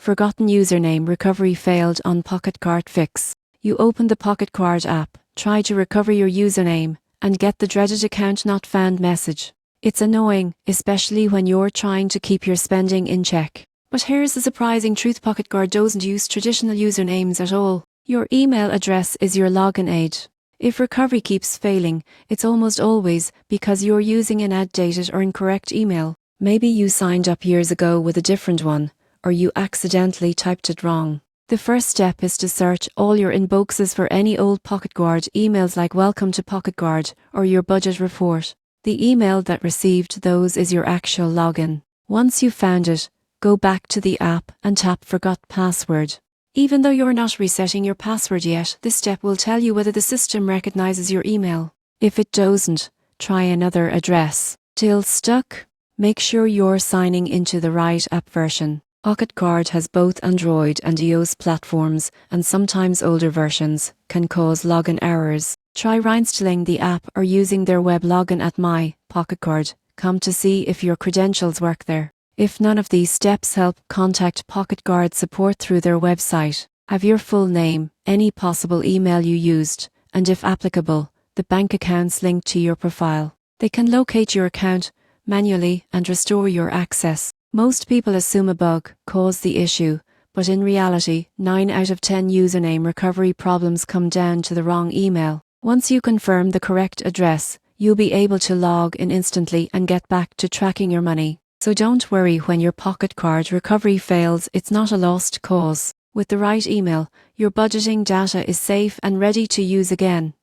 Forgotten username recovery failed on PocketGuard Fix. You open the PocketGuard app, try to recover your username, and get the dreaded account not found message. It's annoying, especially when you're trying to keep your spending in check. But here's the surprising truth: PocketGuard doesn't use traditional usernames at all. Your email address is your login aid. If recovery keeps failing, it's almost always because you're using an outdated or incorrect email. Maybe you signed up years ago with a different one, or you accidentally typed it wrong. The first step is to search all your inboxes for any old PocketGuard emails like "Welcome to PocketGuard" or your budget report. The email that received those is your actual login. Once you've found it, go back to the app and tap Forgot Password. Even though you're not resetting your password yet, this step will tell you whether the system recognizes your email. If it doesn't, try another address. Still stuck? Make sure you're signing into the right app version. PocketGuard has both Android and iOS platforms, and sometimes older versions can cause login errors. Try reinstalling the app or using their web login at my.pocketguard.com to see if your credentials work there. If none of these steps help, contact PocketGuard support through their website. Have your full name, any possible email you used, and if applicable, the bank accounts linked to your profile. They can locate your account manually and restore your access. Most people assume a bug caused the issue, but in reality, 9 out of 10 username recovery problems come down to the wrong email. Once you confirm the correct address, you'll be able to log in instantly and get back to tracking your money. So don't worry when your PocketGuard recovery fails, it's not a lost cause. With the right email, your budgeting data is safe and ready to use again.